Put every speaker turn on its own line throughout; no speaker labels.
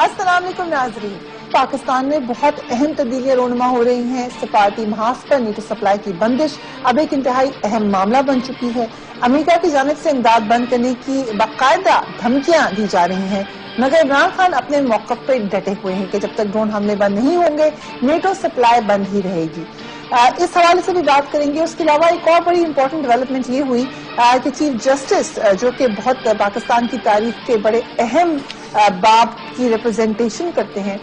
السلام علیکم ناظرین، پاکستان میں بہت اہم تبدیلیاں رونما ہو رہی ہیں۔ سفارتی محاذ پر نیٹو سپلائی کی بندش اب ایک انتہائی اہم معاملہ بن چکی ہے۔ امریکہ کی جانب سے امداد بند کرنے کی باقاعدہ دھمکیاں دی جا رہی ہیں، مگر عمران خان اپنے موقف پہ ڈٹے ہوئے ہیں کہ جب تک ڈرون حملے بند نہیں ہوں گے نیٹو سپلائی بند ہی رہے گی۔ اس حوالے سے بھی بات کریں گے۔ اس کے علاوہ ایک اور بڑی امپورٹنٹ ڈیولپمنٹ یہ ہوئی کہ چیف جسٹس جو کہ بہت پاکستان کی تاریخ کے بڑے اہم باب کی ریپرزنٹیشن کرتے ہیں،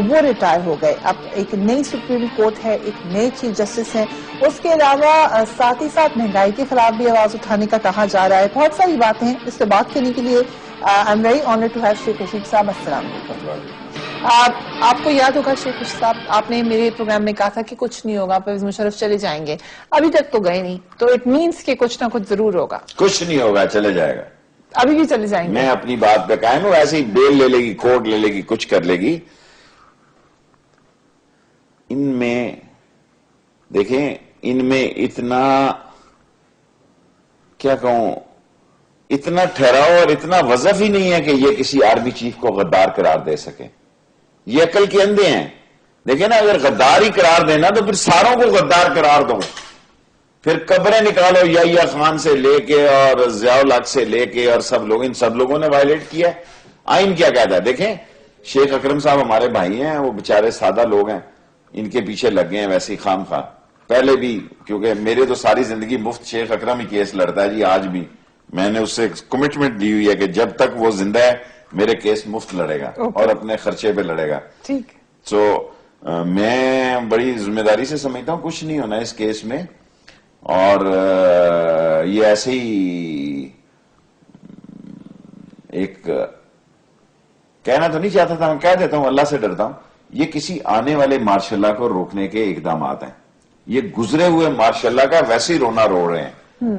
وہ ریٹائر ہو گئے۔ اب ایک نئی سپریم کورٹ ہے، ایک نئے چیف جسٹس ہیں۔ اس کے علاوہ ساتھ ہی ساتھ مہنگائی کے خلاف بھی آواز اٹھانے کا کہا جا رہا ہے۔ بہت ساری باتیں ہیں، اس سے بات کرنے کے لیے I am very honoured to have Sheikh Rashid صاحب۔ السلام علیکم۔ آپ کو یاد ہوگا شیخ رشید صاحب، آپ نے میرے پروگرام میں کہا تھا کہ کچھ نہیں ہوگا، پرویز مشرف چلے جائیں گے، ابھی تک تو گئے نہیں، تو اٹ مینس کہ کچھ نہ کچھ ضرور ہوگا۔
کچھ نہیں ہوگا، چلے جائے گا،
ابھی بھی چلے جائیں گے۔
میں اپنی بات پہ قائم ہوں، ایسے ہی بیل لے لے گی، کوڈ لے لے گی، کچھ کر لے گی۔ ان میں دیکھیں، ان میں اتنا کیا کہوں، اتنا ٹھہراؤ اور اتنا وظف ہی نہیں ہے کہ یہ کسی آرمی چیف کو غدار قرار دے سکے۔ یہ عقل کے اندھے ہیں۔ دیکھیں نا، اگر غدار ہی قرار دینا تو پھر ساروں کو غدار قرار دو، پھر قبریں نکالو یحییٰ خان سے لے کے اور ضیاء الحق سے لے کے، اور ان سب لوگوں نے وائلیٹ کیا ہے۔ آئین کیا کہتا ہے؟ دیکھیں، شیخ اکرم صاحب ہمارے بھائی ہیں، وہ بیچارے سادہ لوگ ہیں، ان کے پیچھے لگ گئے ہیں ویسے ہی خام خواہ۔ پہلے بھی، کیونکہ میرے تو ساری زندگی مفت شیخ اکرم ہی کیس لڑتا ہے جی، آج بھی میں نے اس سے کمٹمنٹ لی ہوئی ہے کہ جب تک وہ زندہ ہے میرے کیس مفت لڑے گا اور اپنے خرچے پہ لڑے گا۔
ٹھیک۔
سو میں بڑی ذمہ داری سے سمجھتا ہوں کچھ نہیں ہونا اس کیس میں، اور یہ ایسے ہی ایک کہنا تو نہیں چاہتا تھا، میں کہہ دیتا ہوں، اللہ سے ڈرتا ہوں، یہ کسی آنے والے مارشاء اللہ کو روکنے کے اقدامات ہیں۔ یہ گزرے ہوئے مارشاء اللہ کا ویسے ہی رونا رو رہے ہیں۔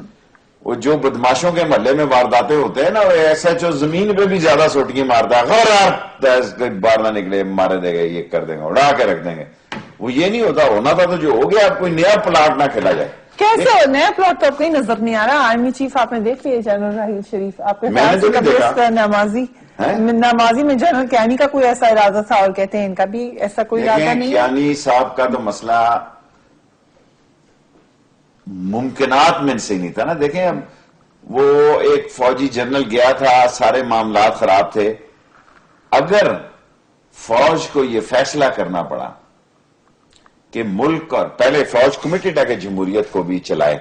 وہ جو بدماشوں کے محلے میں وارداتیں ہوتے ہیں نا، وہ ایسا جو زمین پہ بھی زیادہ سوٹکی مارتا ہے، باہر نہ نکلے، مارے دے گا، یہ کر دیں گے، اڑا کے رکھ دیں گے۔ وہ یہ نہیں ہوتا، ہونا تھا تو جو ہو گیا، اب کوئی نیا پلاٹ نہ کھیلا جائے۔
کیسے نیا پلاٹ تو کہیں نظر نہیں آ رہا؟ آرمی چیف آپ نے دیکھ لیا جنرل راحیل شریف، آپ کے نمازی میں جنرل کیانی کا کوئی ایسا ارادہ تھا، اور کہتے ہیں ان کا بھی ایسا کوئی ارادہ نہیں ہے۔
کیانی صاحب کا تو مسئلہ ممکنات میں سے نہیں تھا نا۔ دیکھیں، اب وہ ایک فوجی جنرل گیا تھا، سارے معاملات خراب تھے۔ اگر فوج کو یہ فیصلہ کرنا پڑا کہ ملک، اور پہلے فوج کمیٹڈ ہے کہ جمہوریت کو بھی چلائے،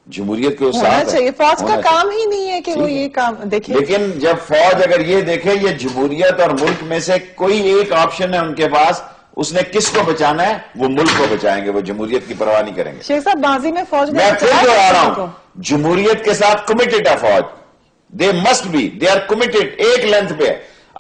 جمہوریت کے ساتھ
چاہیے، فوج کا کام ہی نہیں ہے کہ وہ یہ کام دیکھے۔
لیکن جب فوج اگر یہ دیکھے یہ جمہوریت اور ملک میں سے کوئی ایک آپشن ہے ان کے پاس، اس نے کس کو بچانا ہے، وہ ملک کو بچائیں گے، وہ جمہوریت کی پرواہ نہیں کریں گے۔
شیخ صاحب، ماضی میں فوج
میں پھر دوہرا رہا ہوں، جمہوریت کے ساتھ کمیٹڈ ہے فوج، they must be, they are committed, ایک لینتھ پہ۔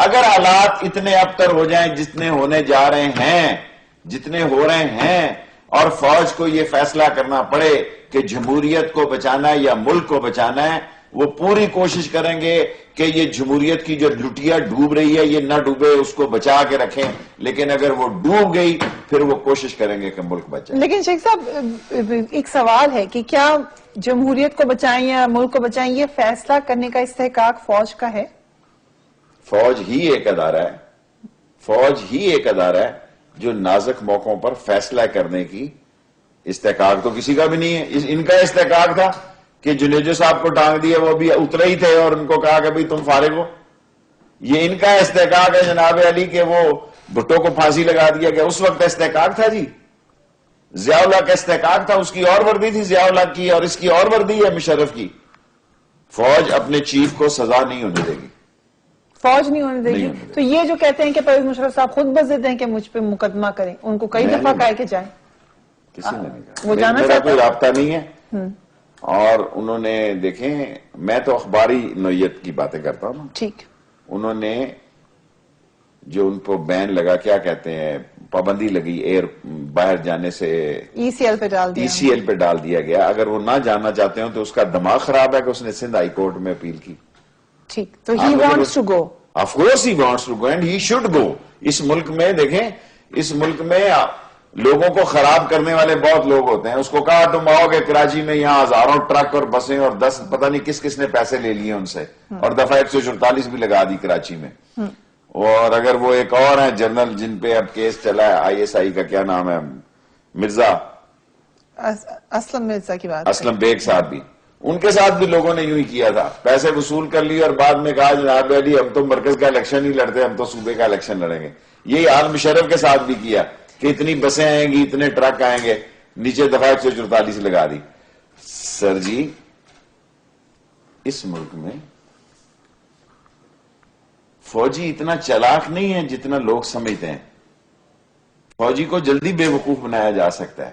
اگر حالات اتنے ابتر ہو جائیں جتنے ہونے جا رہے ہیں، جتنے ہو رہے ہیں، اور فوج کو یہ فیصلہ کرنا پڑے کہ جمہوریت کو بچانا ہے یا ملک کو بچانا ہے، وہ پوری کوشش کریں گے کہ یہ جمہوریت کی جو لٹیا ڈوب رہی ہے یہ نہ ڈوبے، اس کو بچا کے رکھیں۔ لیکن اگر وہ ڈوب گئی پھر وہ کوشش کریں گے کہ ملک بچائے۔
لیکن شیخ صاحب، ایک سوال ہے کہ کیا جمہوریت کو بچائیں یا ملک کو بچائیں، یہ فیصلہ کرنے کا استحقاق فوج کا ہے؟
فوج ہی ایک ادارہ ہے، فوج ہی ایک ادارہ ہے جو نازک موقعوں پر فیصلہ کرنے کی استحقاق تو کسی کا بھی نہیں ہے۔ ان کا استحقاق تھا کہ جنیجو صاحب کو ٹانگ دیے، وہ بھی اترے ہی تھے اور ان کو کہا کہ بھئی تم فارغ ہو۔ یہ ان کا استحقاق ہے جناب علی کہ وہ بھٹو کو پھانسی لگا دیا گیا، اس وقت استحقاق تھا جی۔ ضیاء اللہ کا استحقاق تھا، اس کی اور وردی تھی ضیاء اللہ کی، اور اس کی اور وردی ہے مشرف کی۔ فوج اپنے چیف کو سزا نہیں ہونے دے گی،
فوج نہیں ہونے دے گی۔ تو یہ جو کہتے ہیں کہ پرویز مشرف صاحب خود بضد ہیں کہ مجھ پہ مقدمہ کریں، ان کو کئی دفعہ کہا کہ جائیں،
کسی نے نہیں کہا،
وہ جانا
میرا کوئی
چاہتا
رابطہ نہیں ہے۔ اور انہوں نے، دیکھیں، میں تو اخباری نوعیت کی باتیں کرتا ہوں نا۔
ٹھیک۔
انہوں نے جو ان کو بین لگا، کیا کہتے ہیں، پابندی لگی ایئر باہر جانے سے،
ای سی ایل پہ ڈال دیا،
ای سی ایل پہ ڈال دیا گیا۔ اگر وہ نہ جاننا چاہتے ہوں تو اس کا دماغ خراب ہے کہ اس نے سندھ ہائی کورٹ میں اپیل کی۔
ٹھیک، تو he wants to go.
Of course he wants to go and he should go. اس ملک میں دیکھیں، اس ملک میں لوگوں کو خراب کرنے والے بہت لوگ ہوتے ہیں۔ اس کو کہا تم آؤ گے کراچی میں، یہاں ہزاروں ٹرک اور بسیں اور 10 پتہ نہیں کس کس نے پیسے لے لیے ان سے، اور دفعہ 144 بھی لگا دی کراچی میں۔ اور اگر وہ ایک اور ہیں جنرل جن پہ اب کیس چلا ہے ISI کا کیا نام ہے مرزا
اسلم مرزا کی بات
اسلم بیگ صاحب بھی, ان کے ساتھ بھی لوگوں نے یوں ہی کیا تھا, پیسے وصول کر لیے اور بعد میں کہا جناب علی ہم تو مرکز کا الیکشن نہیں لڑتے, ہم تو صوبے کا الیکشن لڑیں گے. یہی حال مشرف کے ساتھ بھی کیا کہ اتنی بسیں آئیں گی, اتنے ٹرک آئیں گے, نیچے دفعہ 144 لگا دی. سر جی اس ملک میں فوجی اتنا چلاک نہیں ہے جتنا لوگ سمجھتے ہیں. فوجی کو جلدی بے وقوف بنایا جا سکتا ہے.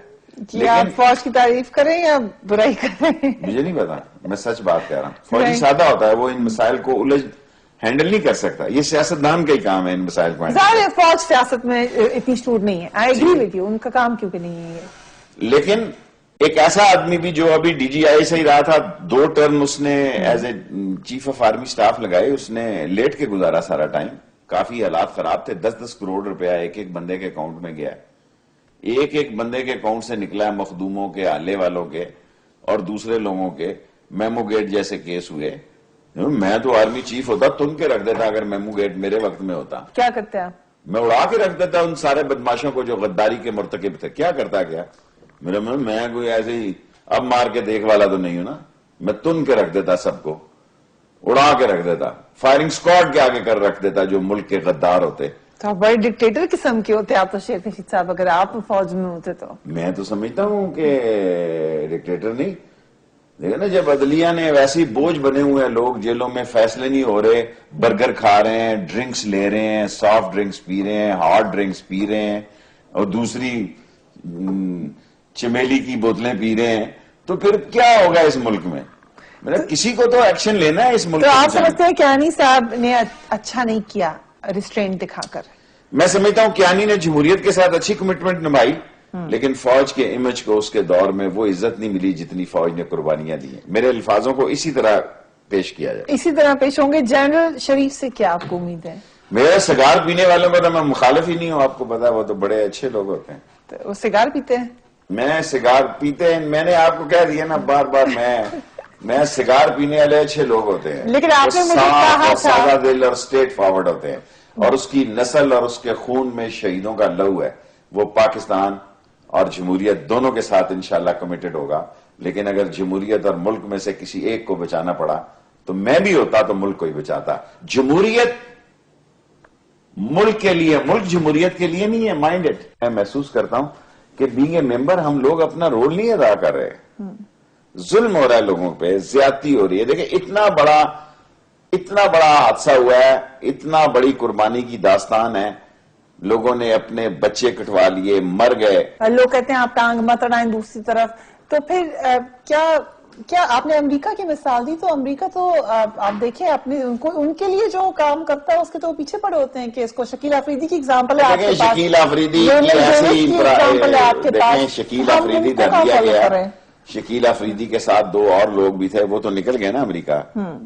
جی آپ فوج کی تعریف کریں یا برائی کریں؟
مجھے نہیں پتا, میں سچ بات کہہ رہا ہوں. فوجی سادہ ہوتا ہے, وہ ان مسائل کو ہینڈل نہیں کر سکتا. یہ سیاستدان کا ہی کام ہے ان مسائل کو ہینڈل.
ظاہر ہے فوج سیاست میں اتنی شور نہیں ہے, آئی ایگری وتھ یو, ان کا کام کیونکہ نہیں ہے.
لیکن ایک ایسا آدمی بھی جو ابھی DGI سے ہی رہا تھا, 2 ٹرم اس نے as a chief of army staff لگائے, اس نے لیٹ کے گزارا سارا ٹائم. کافی حالات خراب تھے, 10-10 کروڑ روپیہ ایک ایک بندے کے اکاؤنٹ میں گیا. ایک ایک بندے کے اکاؤنٹ سے نکلا ہے, مخدوموں کے, آلے والوں کے اور دوسرے لوگوں کے. میمو گیٹ جیسے کیس ہوئے, میں تو آرمی چیف ہوتا تن کے رکھ دیتا اگر میمو گیٹ میرے وقت میں ہوتا.
کیا کرتے ہیں؟
میں اڑا کے رکھ دیتا ان سارے بدماشوں کو جو غداری کے مرتکب تھے. کیا کرتا کیا میں کوئی ایسے ہی اب مار کے دیکھ والا تو نہیں ہوں نا, میں تن کے رکھ دیتا, سب کو اڑا کے رکھ دیتا, فائرنگ سکواڈ کے آگے کر رکھ دیتا جو ملک کے غدار ہوتے.
تو آپ بڑے ڈکٹیٹر قسم کے ہوتے آپ تو شیخ رشید صاحب, اگر آپ فوج میں ہوتے تو.
میں تو سمجھتا ہوں کہ ڈکٹیٹر نہیں. دیکھیں نا, جب عدلیہ نے ویسے بوجھ بنے ہوئے ہیں, لوگ جیلوں میں فیصلے نہیں ہو رہے, برگر کھا رہے ہیں, ڈرنکس لے رہے ہیں, سافٹ ڈرنکس پی رہے ہیں, ہارڈ ڈرنکس پی رہے ہیں, اور دوسری چمیلی کی بوتلیں پی رہے ہیں, تو پھر کیا ہوگا اس ملک میں؟ کسی کو تو ایکشن لینا ہے اس ملک میں.
تو آپ سمجھتے ہیں کیانی صاحب نے اچھا نہیں کیا ریسٹرینٹ دکھا کر؟
میں سمجھتا ہوں کیانی نے جمہوریت کے ساتھ اچھی کمٹمنٹ نبھائی, لیکن فوج کے امیج کو اس کے دور میں وہ عزت نہیں ملی جتنی فوج نے قربانیاں دی ہیں. میرے الفاظوں کو اسی طرح پیش کیا جائے.
اسی طرح پیش ہوں گے. جنرل شریف سے کیا آپ کو امید ہے؟
میرے سگار پینے والوں کو تو میں مخالف ہی نہیں ہوں, آپ کو پتا, وہ تو بڑے اچھے لوگ ہوتے ہیں.
تو وہ سگار پیتے ہیں؟
میں سگار پیتے ہیں, میں نے آپ کو کہہ دیا نا بار بار, میں سگار پینے والے اچھے لوگ ہوتے ہیں,
لیکن آپ نے مجھے کہا تھا
سادہ دل اور اسٹریٹ فارورڈ ہوتے ہیں, اور اس کی نسل اور اس کے خون میں شہیدوں کا لہو ہے. وہ پاکستان اور جمہوریت دونوں کے ساتھ انشاءاللہ کمیٹڈ ہوگا. لیکن اگر جمہوریت اور ملک میں سے کسی ایک کو بچانا پڑا تو میں بھی ہوتا تو ملک کو ہی بچاتا. جمہوریت ملک کے لیے, ملک جمہوریت کے لیے نہیں ہے. Mind it. میں محسوس کرتا ہوں کہ بینگ اے ممبر ہم لوگ اپنا رول نہیں ادا کر رہے. ظلم ہو رہا ہے لوگوں پہ, زیادتی ہو رہی ہے. دیکھیں اتنا بڑا حادثہ ہوا ہے, اتنا بڑی قربانی کی داستان ہے, لوگوں نے اپنے بچے کٹوا لیے, مر گئے.
لوگ کہتے ہیں آپ ٹانگ مت اڑائیں دوسری طرف. تو پھر کیا آپ نے امریکہ کی مثال دی, تو امریکہ تو آپ دیکھیں اپنے ان کے لیے جو کام کرتا ہے اس کے تو پیچھے پڑے ہوتے ہیں. کہ اس کو شکیل آفریدی کی ایگزامپل ہے آپ کے پاس,
شکیل آفریدی کی ایسی دیکھیں, شکیل آفریدی در دیا گیا. شکیل آفریدی کے ساتھ 2 اور لوگ بھی تھے, وہ تو نکل گئے نا امریکہ.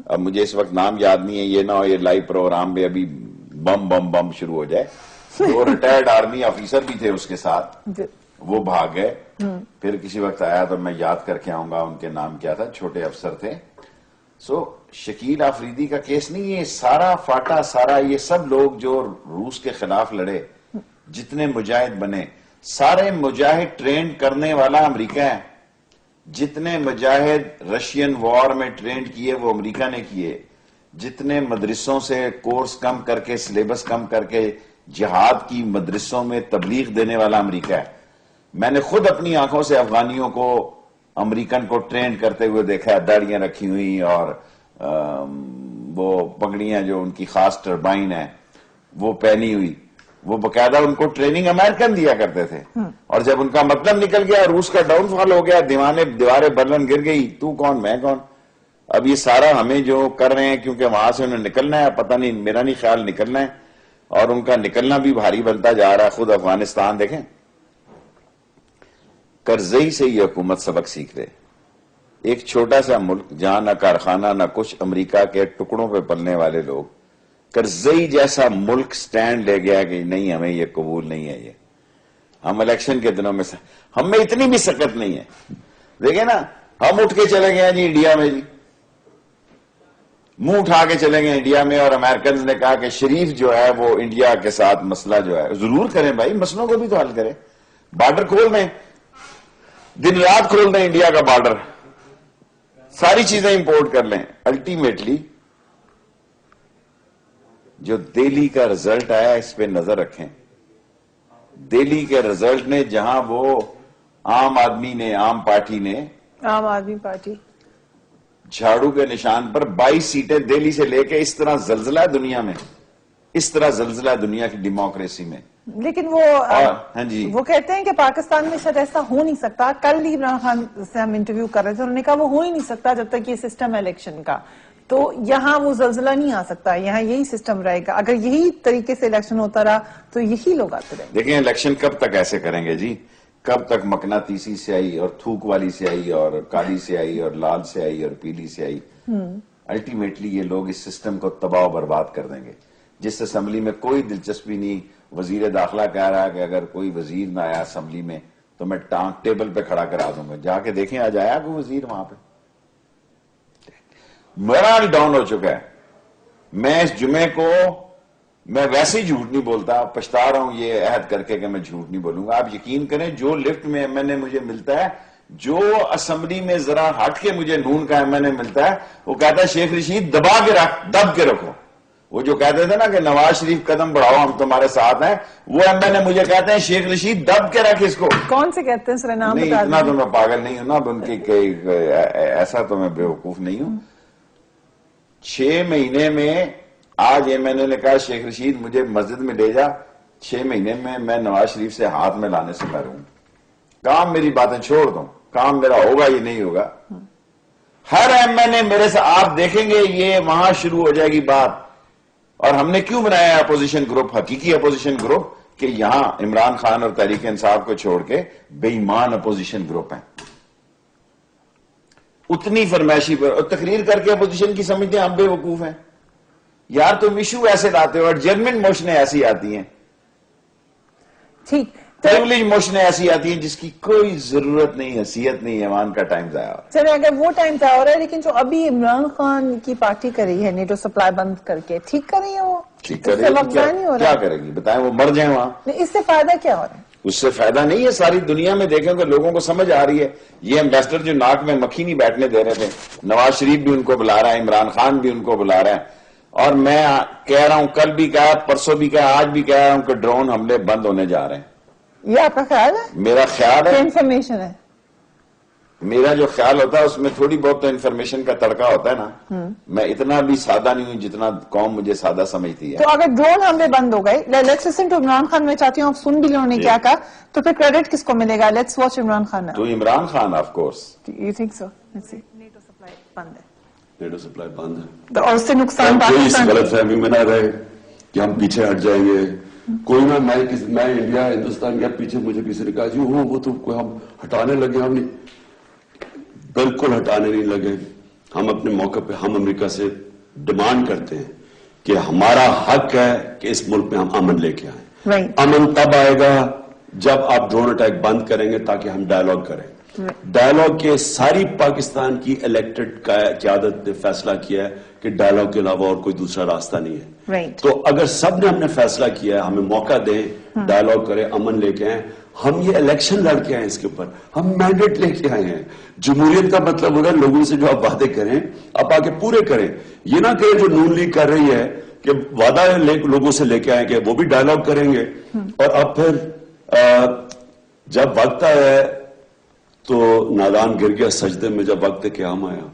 اب مجھے اس وقت نام یاد نہیں ہے, یہ نہ ہو یہ لائیو پروگرام میں ابھی بم شروع ہو جائے. 2 ریٹائرڈ آرمی آفیسر بھی تھے اس کے ساتھ, وہ بھاگ گئے. پھر کسی وقت آیا تو میں یاد کر کے آؤں گا ان کے نام کیا تھا, چھوٹے افسر تھے. شکیل آفریدی کا کیس نہیں, یہ سارا فاٹا سارا, یہ سب لوگ جو روس کے خلاف لڑے, جتنے مجاہد بنے, سارے مجاہد ٹرینڈ کرنے والا امریکہ ہے. جتنے مجاہد رشین وار میں ٹرینڈ کیے وہ امریکہ نے کیے. جتنے مدرسوں سے کورس کم کر کے, سلیبس کم کر کے جہاد کی مدرسوں میں تبلیغ دینے والا امریکہ ہے. میں نے خود اپنی آنکھوں سے افغانیوں کو, امریکن کو ٹرینڈ کرتے ہوئے دیکھا, داڑیاں رکھی ہوئی اور وہ پگڑیاں جو ان کی خاص ٹربائن ہے وہ پہنی ہوئی. وہ باقاعدہ ان کو ٹریننگ امریکن دیا کرتے تھے. اور جب ان کا مطلب نکل گیا, روس کا ڈاؤن فال ہو گیا, دیواریں برلن گر گئی, تو کون میں کون. اب یہ سارا ہمیں جو کر رہے ہیں کیونکہ وہاں سے انہیں نکلنا ہے, پتہ نہیں, میرا نہیں خیال نکلنا ہے, اور ان کا نکلنا بھی بھاری بنتا جا رہا ہے. خود افغانستان دیکھیں, کرزئی سے یہ حکومت سبق سیکھ رہے. ایک چھوٹا سا ملک جہاں نہ کارخانہ نہ کچھ, امریکہ کے ٹکڑوں پہ پلنے والے لوگ, کرزئی جیسا ملک سٹینڈ لے گیا کہ نہیں ہمیں یہ قبول نہیں ہے. یہ ہم الیکشن کے دنوں میں ہم میں اتنی بھی سکت نہیں ہے. دیکھیں نا, ہم اٹھ کے چلے گئے جی انڈیا میں, جی منہ اٹھا کے چلیں گے انڈیا میں، اور امریکنز نے کہا کہ شریف جو ہے وہ انڈیا کے ساتھ مسئلہ جو ہے ضرور کریں بھائی، مسئلوں کو بھی تو حل کریں، بارڈر کھول دیں، دن رات کھول دیں انڈیا کا بارڈر، ساری چیزیں امپورٹ کر لیں۔ الٹیمیٹلی جو دہلی کا رزلٹ آیا اس پہ نظر رکھیں۔ دہلی کے رزلٹ نے جہاں وہ عام آدمی نے، عام پارٹی نے،
عام آدمی پارٹی
جھاڑو کے نشان پر 22 سیٹیں دہلی سے لے کے، اس طرح زلزلہ ہے دنیا میں، اس طرح زلزلہ ہے دنیا کی ڈیموکریسی میں۔
لیکن وہ
ہاں جی،
وہ کہتے ہیں کہ پاکستان میں شاید ایسا ہو نہیں سکتا۔ کل ہی عمران خان سے ہم انٹرویو کر رہے تھے، انہوں نے کہا وہ ہو ہی نہیں سکتا جب تک یہ سسٹم ہے الیکشن کا، تو یہاں وہ زلزلہ نہیں آ سکتا، یہاں یہی سسٹم رہے گا۔ اگر یہی طریقے سے الیکشن ہوتا رہا تو یہی لوگ آتے رہیں گے۔
دیکھیں الیکشن کب تک ایسے کریں گے جی؟ کب تک مقناطیسی سے آئی اور تھوک والی سے آئی اور کالی سے آئی اور لال سے آئی اور پیلی سے آئی؟ الٹیمیٹلی یہ لوگ اس سسٹم کو تباہ و برباد کر دیں گے۔ جس اسمبلی میں کوئی دلچسپی نہیں، وزیر داخلہ کہہ رہا ہے کہ اگر کوئی وزیر نہ آیا اسمبلی میں تو میں ٹانگ ٹیبل پہ کھڑا کرا دوں گا، جا کے دیکھیں آج آیا کوئی وزیر وہاں پہ؟ مورال ڈاؤن ہو چکا ہے۔ میں اس جمعے کو میں ویسے ہی جھوٹ نہیں بولتا، پچھتا رہا ہوں یہ عہد کر کے کہ میں جھوٹ نہیں بولوں گا۔ آپ یقین کریں جو لفٹ میں ایم این اے مجھے ملتا ہے، جو اسمبلی میں ذرا ہٹ کے مجھے نون کا ایم این اے ملتا ہے، وہ کہتا ہے شیخ رشید دبا کے رکھ، دب کے رکھو۔ وہ جو کہتے تھے نا کہ نواز شریف قدم بڑھاؤ ہم تمہارے ساتھ ہیں، وہ ایم این اے مجھے کہتے ہیں شیخ رشید دب کے رکھ اس کو۔
کون سے کہتے ہیں سر؟ نام
نہیں
بتا
اتنا
دیں۔
تو میں پاگل نہیں ہوں نا، اب ان کی ایسا تو میں بیوقوف نہیں ہوں۔ 6 مہینے میں آج ایم این اے نے کہا شیخ رشید مجھے مسجد میں لے جا، 6 مہینے میں نواز شریف سے ہاتھ میں لانے سے محروم۔ کام میری باتیں چھوڑ دو، کام میرا ہوگا یہ نہیں ہوگا۔ ہر ایم این اے میرے سے آپ دیکھیں گے یہ وہاں شروع ہو جائے گی بات۔ اور ہم نے کیوں بنایا اپوزیشن گروپ، حقیقی اپوزیشن گروپ، کہ یہاں عمران خان اور تحریک انصاف کو چھوڑ کے بے ایمان اپوزیشن گروپ ہیں۔ اتنی فرمائشی پر اور تقریر کر کے اپوزیشن کی سمجھتے ہیں ہم بے وقوف ہیں۔ یار تم ایشو ایسے لاتے ہو اور جرمن موشنیں ایسی آتی ہیں،
ٹھیک
پریولیج موشنیں ایسی آتی ہیں جس کی کوئی ضرورت نہیں، حیثیت نہیں، ایمان کا ٹائم ضائع ہو۔
چلے اگر وہ ٹائم ضائع ہو رہا ہے، لیکن جو ابھی عمران خان کی پارٹی کر رہی ہے نیٹو سپلائی بند کر کے، ٹھیک کر رہی ہے وہ؟
ٹھیک
اس
کرے
سے وقت ضائع نہیں ہو
کیا
رہا؟
کرے گی بتائیں؟ وہ مر جائیں وہاں،
اس سے فائدہ کیا ہو رہا ہے؟
اس سے فائدہ نہیں ہے۔ ساری دنیا میں دیکھیں کہ لوگوں کو سمجھ آ رہی ہے، یہ ایمبیسڈر جو ناک میں مکھی نہیں بیٹھنے دے رہے تھے، نواز شریف بھی ان کو بلا رہا ہے، عمران خان بھی ان کو بلا رہا ہے، اور میں کہہ رہا ہوں، کل بھی کہا، پرسوں بھی کہا، آج بھی کہہ رہا ہوں کہ ڈرون حملے بند ہونے جا رہے ہیں۔
یہ آپ کا خیال ہے؟
میرا خیال ہے،
انفارمیشن ہے؟
میرا جو خیال ہوتا ہے اس میں تھوڑی بہت تو انفارمیشن کا تڑکا ہوتا ہے نا۔ میں اتنا بھی سادہ نہیں ہوں جتنا قوم مجھے سادہ سمجھتی ہے۔
تو اگر ڈرون حملے بند ہو گئے، let's listen to Imran Khan, میں چاہتی ہوں آپ سن بھی لیں انہوں نے کیا کہا، تو پھر کریڈٹ کس کو ملے گا؟ Let's watch Imran Khan.
تو Imran Khan of course,
you think so? NATO supply بند ہے
نیٹو سپلائی بند ہے،
تو اور اس سے نقصان
کوئی اس
پاکستان
غلط فہمی میں نہ رہے کہ ہم پیچھے ہٹ جائیں گے۔ کوئی نہ، میں انڈیا ہندوستان گیا پیچھے، مجھے کسی نے کہا جی وہ تو کوئی ہم ہٹانے لگے، ہم نہیں، بالکل ہٹانے نہیں لگے۔ ہم اپنے موقع پہ ہم امریکہ سے ڈیمانڈ کرتے ہیں کہ ہمارا حق ہے کہ اس ملک میں ہم امن لے کے آئیں۔
Right.
امن تب آئے گا جب آپ ڈرون اٹیک بند کریں گے تاکہ ہم ڈائیلاگ کریں۔ ڈائیلاگ کے ساری پاکستان کی الیکٹڈ قیادت نے فیصلہ کیا ہے کہ ڈائیلاگ کے علاوہ اور کوئی دوسرا راستہ نہیں ہے۔
Right.
تو اگر سب نے ہم نے فیصلہ کیا ہے، ہمیں موقع دیں، ڈائیلاگ کریں، امن لے کے آئیں۔ ہم یہ الیکشن لڑ کے آئے اس کے اوپر، ہم مینڈیٹ لے کے آئے ہیں۔ جمہوریت کا مطلب ہوگا لوگوں سے جو آپ وعدے کریں آپ آگے پورے کریں۔ یہ نہ کہ جو نون لیگ کر رہی ہے کہ وعدہ لوگوں سے لے کے آئیں گے، وہ بھی ڈائیلاگ کریں گے، اور اب پھر جب وقت آیا تو نادان گر گیا سجدے میں جب وقت قیام آیا۔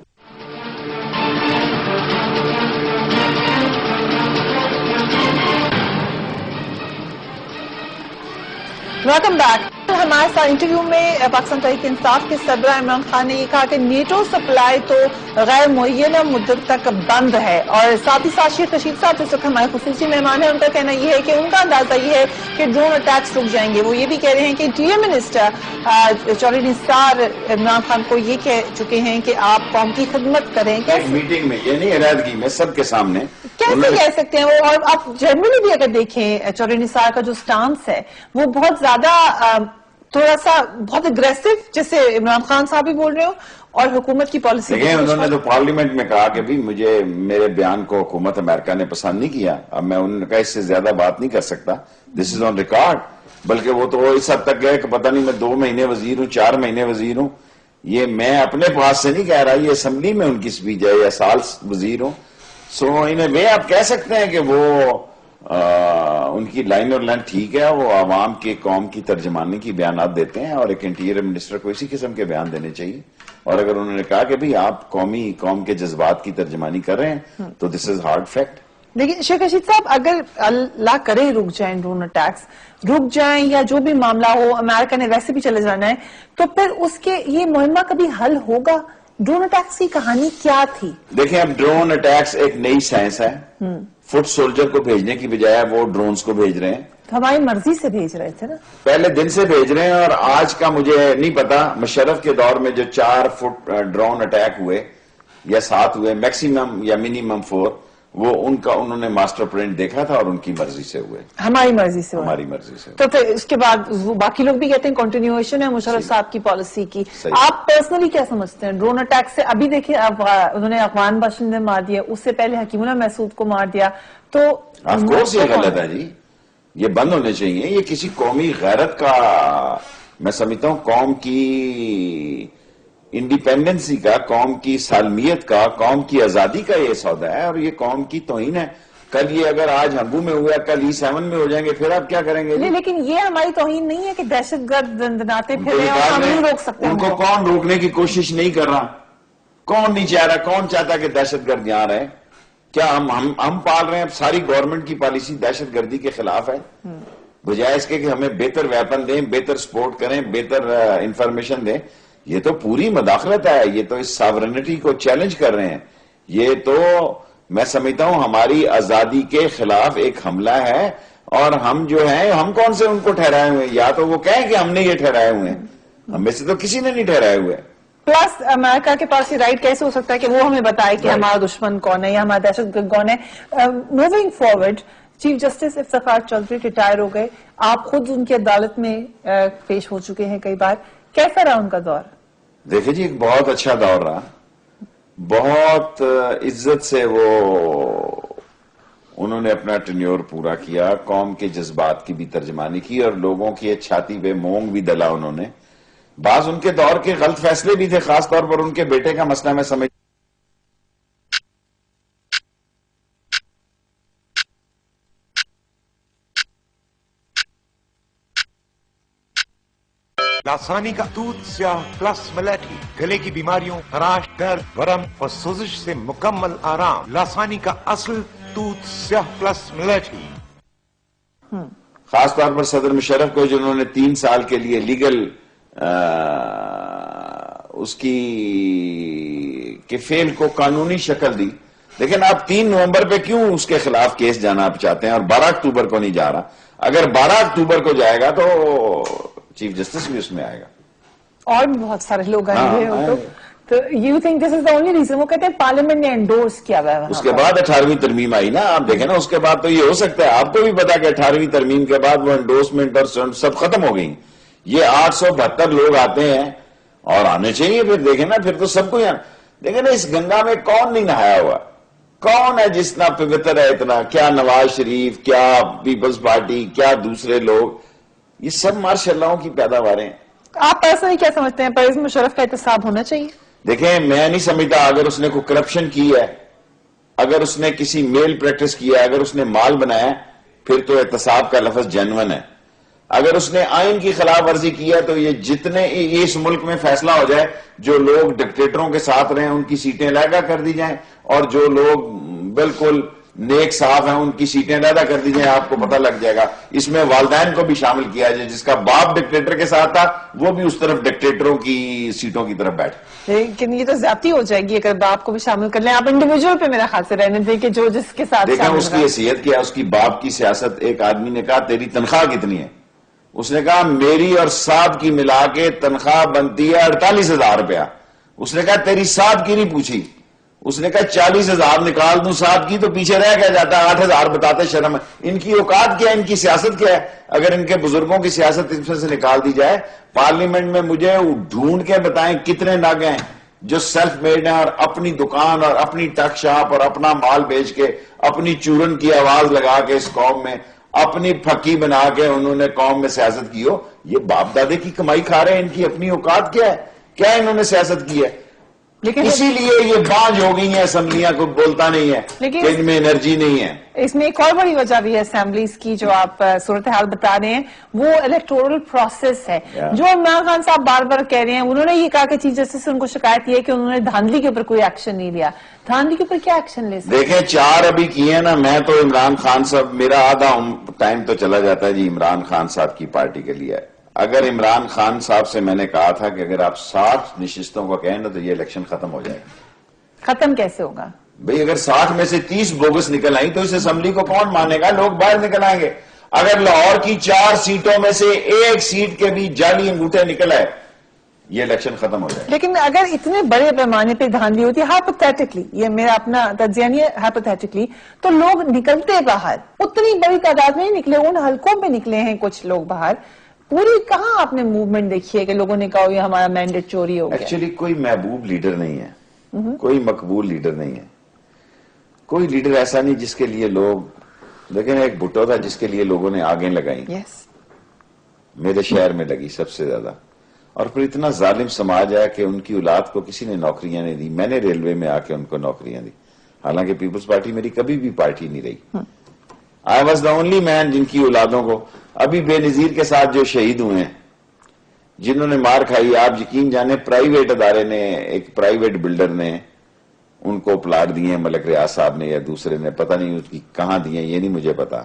Welcome back. ہمارے ساتھ انٹرویو میں پاکستان تحریک انصاف کے صدر عمران خان نے یہ کہا کہ نیٹو سپلائی تو غیر معینہ مدت تک بند ہے، اور ساتھ ہی ساتھ شیخ رشید صاحب اس وقت ہمارے خصوصی مہمان ہیں، ان کا کہنا یہ ہے کہ ان کا اندازہ یہ ہے کہ ڈرون اٹیکس رک جائیں گے۔ وہ یہ بھی کہہ رہے ہیں کہ ڈی ایم منسٹر چودھری نثار عمران خان کو یہ کہہ چکے ہیں کہ آپ قوم کی خدمت کریں۔
ایک میٹنگ میں یہ نہیں علیحدگی میں سب کے سامنے
کیسے کہہ سکتے ہیں وہ؟ اور آپ جنرلی بھی اگر دیکھیں چودھری نثار کا جو سٹانس ہے وہ بہت زیادہ تھوڑا سا بہت اگریسو، جیسے عمران خان صاحب بھی بول رہے ہو، اور حکومت کی پالیسی.
دیکھیں انہوں نے تو پارلیمنٹ میں کہا کہ بھی مجھے میرے بیان کو حکومت امریکہ نے پسند نہیں کیا. اب میں انہوں نے کہا اس سے زیادہ بات نہیں کر سکتا, دس از آن ریکارڈ. بلکہ وہ تو اس حد تک گئے کہ پتہ نہیں میں 2 مہینے وزیر ہوں, 4 مہینے وزیر ہوں. یہ میں اپنے پاس سے نہیں کہہ رہا, یہ اسمبلی میں ان کی سپیچ ہے, یا سال وزیر ہوں. سو ان اے وے آپ کہہ سکتے ہیں کہ وہ ان کی لائن اور لائن ٹھیک ہے, وہ عوام کے قوم کی ترجمانی کی بیانات دیتے ہیں, اور ایک انٹیریئر منسٹر کو اسی قسم کے بیان دینے چاہیے. اور اگر انہوں نے کہا کہ بھی آپ قوم کے جذبات کی ترجمانی کر رہے ہیں تو دس از ہارڈ فیکٹ.
لیکن شیخ رشید صاحب, اگر اللہ کرے رک جائیں ڈرون اٹیکس, رک جائیں یا جو بھی معاملہ ہو, امریکہ نے ویسے بھی چلے جانا ہے, تو پھر اس کے یہ مہمہ کبھی حل ہوگا؟ ڈرون اٹیکس کی کہانی کیا تھی؟
دیکھیں اب ڈرون اٹیکس ایک نئی سائنس ہے. فٹ سولجر کو بھیجنے کی بجائے وہ ڈرونز کو بھیج رہے ہیں.
ہماری مرضی سے بھیج رہے تھے نا,
پہلے دن سے بھیج رہے ہیں. اور آج کا مجھے نہیں پتا, مشرف کے دور میں جو 4 فٹ ڈرون اٹیک ہوئے یا 7 ہوئے, میکسیمم یا منیمم 4, وہ انہوں نے ماسٹر پرنٹ دیکھا تھا اور ان کی مرضی سے ہوئے.
ہماری مرضی سے
ہماری مرضی سے.
تو پھر اس کے بعد باقی لوگ بھی کہتے ہیں کنٹینیویشن ہے مشرف صاحب کی پالیسی کی. آپ پرسنلی کیا سمجھتے ہیں ڈرون اٹیک سے؟ ابھی دیکھیں انہوں نے افغان باشندے مار دیا, اس سے پہلے حکیم اللہ محسود کو مار دیا. تو
آف کورس یہ غلط ہے جی, یہ بند ہونے چاہیے. یہ کسی قومی غیرت کا, میں سمجھتا ہوں قوم کی انڈیپینڈنسی کا, قوم کی سالمیت کا, قوم کی آزادی کا یہ سودا ہے, اور یہ قوم کی توہین ہے. کل یہ اگر آج ہمبو میں ہوا, کل E7 میں ہو جائیں گے, پھر آپ کیا کریں گے؟
لیکن یہ ہماری توہین نہیں ہے کہ دہشت گرد دندناتے پھرے اور ہم نہیں روک سکتے.
ان کو کون روکنے کی کوشش نہیں کر رہا؟ کون نہیں چاہ رہا؟ کون چاہتا کہ دہشت گرد یہاں رہے؟ کیا ہم پال رہے ہیں؟ اب ساری گورنمنٹ کی پالیسی دہشت گردی کے خلاف ہے, بجائے اس کے کہ ہمیں بہتر ویپن دیں, بہتر سپورٹ کریں, بہتر انفارمیشن دیں. یہ تو پوری مداخلت ہے, یہ تو اس ساورنٹی کو چیلنج کر رہے ہیں. یہ تو میں سمجھتا ہوں ہماری آزادی کے خلاف ایک حملہ ہے. اور ہم جو ہیں, ہم کون سے ان کو ٹھہرائے ہوئے ہیں؟ یا تو وہ کہیں کہ ہم نے یہ ٹھہرائے ہوئے ہیں, ہم میں سے تو کسی نے نہیں ٹھہرائے ہوئے.
پلس امریکہ کے پاس یہ رائٹ کیسے ہو سکتا ہے کہ وہ ہمیں بتائے کہ ہمارا دشمن کون ہے یا ہمارا دہشت گرد کون ہے؟ Moving forward, chief justice Iftikhar Chaudhry retire ہو گئے, آپ خود ان کی عدالت میں پیش ہو چکے ہیں کئی بار. کیسا رہا ان کا دور؟
دیکھیں جی, ایک بہت اچھا دور رہا. بہت عزت سے انہوں نے اپنا ٹینیور پورا کیا, قوم کے جذبات کی بھی ترجمانی کی, اور لوگوں کی چھاتی پہ مونگ بھی ڈلا انہوں نے. بعض ان کے دور کے غلط فیصلے بھی تھے, خاص طور پر ان کے بیٹے کا مسئلہ میں سمجھ.
لاسانی کا دودھ سیاہ پلس ملیٹی, گلے کی بیماریوں, خراش, درد, ورم اور سوزش سے مکمل آرام. لاسانی کا اصل دودھ سیاہ پلس ملیٹی.
خاص طور پر صدر مشرف کو, جنہوں نے 3 سال کے لیے لیگل اس کی کے فیل کو قانونی شکل دی. لیکن آپ 3 نومبر پہ کیوں اس کے خلاف کیس جانا آپ چاہتے ہیں, اور 12 اکتوبر کو نہیں جا رہا؟ اگر 12 اکتوبر کو جائے گا تو چیف جسٹس بھی اس میں آئے گا,
اور بھی بہت سارے لوگ آئیں گے. تو you think this is the only reason? وہ کہتے ہیں پارلیمنٹ نے انڈورس کیا ہوا ہے.
اس کے بعد 18ویں ترمیم آئی نا, آپ دیکھیں نا, اس کے بعد تو یہ ہو سکتا ہے, آپ کو بھی پتا کہ 18ویں ترمیم کے بعد وہ انڈورسمنٹ اور سب ختم ہو گئی. یہ 872 لوگ آتے ہیں اور آنے چاہیے. پھر دیکھیں نا, پھر تو سب کو یہاں دیکھیں نا, اس گنگا میں کون نہیں نہایا ہوا؟ کون ہے جتنا پوتر ہے اتنا؟ کیا نواز شریف, کیا پیپلز پارٹی, کیا دوسرے لوگ, یہ سب ماشاء اللہ کی پیداواریں ہیں.
آپ پرسنلی کیا سمجھتے ہیں, پرویز مشرف کا احتساب ہونا چاہیے؟
دیکھیں, میں نہیں سمجھتا. اگر اس نے کوئی کرپشن کی ہے, اگر اس نے کسی میل پریکٹس کیا ہے, اگر اس نے مال بنایا, پھر تو احتساب کا لفظ جینون ہے. اگر اس نے آئین کی خلاف ورزی کی ہے, تو یہ جتنے اس ملک میں فیصلہ ہو جائے, جو لوگ ڈکٹیٹروں کے ساتھ رہے ہیں ان کی سیٹیں علیحدہ کر دی جائیں, اور جو لوگ بالکل نیک صاف ہیں ان کی سیٹیں علیحدہ کر دی جائیں. آپ کو پتہ لگ جائے گا. اس میں والدین کو بھی شامل کیا جائے, جس کا باپ ڈکٹیٹر کے ساتھ تھا وہ بھی اس طرف ڈکٹیٹروں کی سیٹوں کی طرف بیٹھے.
لیکن یہ تو زیادتی ہو جائے گی اگر باپ کو بھی شامل کر لیں. آپ انڈیویجول پہ میرا خیال سے رہنے دیں کہ جو جس کے ساتھ
دیکھیں اس کی حیثیت کیا, اس کی باپ کی سیاست. ایک آدمی نے کہا تیری تنخواہ کتنی ہے؟ اس نے کہا میری اور صاحب کی ملا کے تنخواہ بنتی ہے 48,000 روپیہ. اس نے کہا تیری صاحب کی نہیں پوچھی. اس نے کہا 40,000 نکال دوں صاحب کی, تو پیچھے رہ کیا جاتا ہے؟ 8,000 بتاتے شرم. ان کی اوقات کیا ہے, ان کی سیاست کیا ہے؟ اگر ان کے بزرگوں کی سیاست اس میں سے نکال دی جائے, پارلیمنٹ میں مجھے ڈھونڈ کے بتائیں کتنے ناگے ہیں جو سیلف میڈ ہیں اور اپنی دکان اور اپنی ٹک شاپ اور اپنا مال بیچ کے اپنی چورن کی آواز لگا کے اس قوم میں اپنی پھکی بنا کے انہوں نے قوم میں سیاست کی ہو. یہ باپ دادے کی کمائی کھا رہے ہیں. ان کی اپنی اوقات کیا ہے؟ کیا انہوں نے سیاست کی ہے؟
لیکن
اسی لیے یہ بانج ہو گئی ہیں اسمبلیاں، کوئی بولتا نہیں ہے کہ ان میں انرجی نہیں ہے.
اس میں ایک اور بڑی وجہ بھی ہے اسمبلیز کی جو آپ صورتحال بتا رہے ہیں، وہ الیکٹورل پروسیس ہے جو عمران خان صاحب بار بار کہہ رہے ہیں. انہوں نے یہ کہا کہ چیف جسٹس سے ان کو شکایت یہ ہے کہ انہوں نے دھاندلی کے اوپر کوئی ایکشن نہیں لیا. دھاندلی کے اوپر کیا ایکشن لے سکتے؟
دیکھیں 4 ابھی کیے ہیں نا. میں تو عمران خان صاحب، میرا آدھا ٹائم تو چلا جاتا ہے جی عمران خان صاحب کی پارٹی کے لیے. اگر عمران خان صاحب سے میں نے کہا تھا کہ اگر آپ 60 نشستوں کو کہیں نا تو یہ الیکشن ختم ہو جائے گا.
ختم کیسے ہوگا
بھئی؟ اگر 60 میں سے 30 بوگس نکل آئی تو اس اسمبلی کو کون مانے گا؟ لوگ باہر نکل آئیں گے. اگر لاہور کی 4 سیٹوں میں سے 1 سیٹ کے بھی جعلی انگوٹھے نکل آئے یہ الیکشن ختم ہو جائے.
لیکن اگر اتنے بڑے پیمانے پہ دھاندلی ہوتی ہے، ہائپوتھیٹکلی، یہ میرا اپنا تجزیہ نہیں ہے، ہائپوتھیٹکلی، تو لوگ نکلتے باہر. اتنی بڑی تعداد میں نہیں نکلے، ان حلقوں میں نکلے ہیں کچھ لوگ باہر. پوری کہاں آپ نے موومنٹ دیکھی ہے کہ لوگوں نے کہا یہ ہمارا مینڈیٹ چوری ہو گیا؟
ایکچولی کوئی محبوب لیڈر نہیں ہے، کوئی مقبول لیڈر نہیں ہے. کوئی لیڈر ایسا نہیں جس کے لیے لوگ، لیکن ایک بھٹو تھا جس کے لیے لوگوں نے آگیں لگائیں. میرے شہر میں لگی سب سے زیادہ. اور پھر اتنا ظالم سماج ہے کہ ان کی اولاد کو کسی نے نوکریاں نہیں دی. میں نے ریلوے میں آ کے ان کو نوکریاں دی، حالانکہ پیپلز پارٹی میری کبھی بھی پارٹی نہیں رہی. آئی واز دا اونلی مین جن کی اولادوں کو، ابھی بے نظیر کے ساتھ جو شہید ہوئے ہیں، جنہوں نے مار کھائی، آپ یقین جانے پرائیویٹ ادارے نے، ایک پرائیویٹ بلڈر نے ان کو پلاٹ دیے ہیں، ملک ریاض صاحب نے یا دوسرے نے، پتہ نہیں اس کی کہاں دیے یہ نہیں مجھے پتا.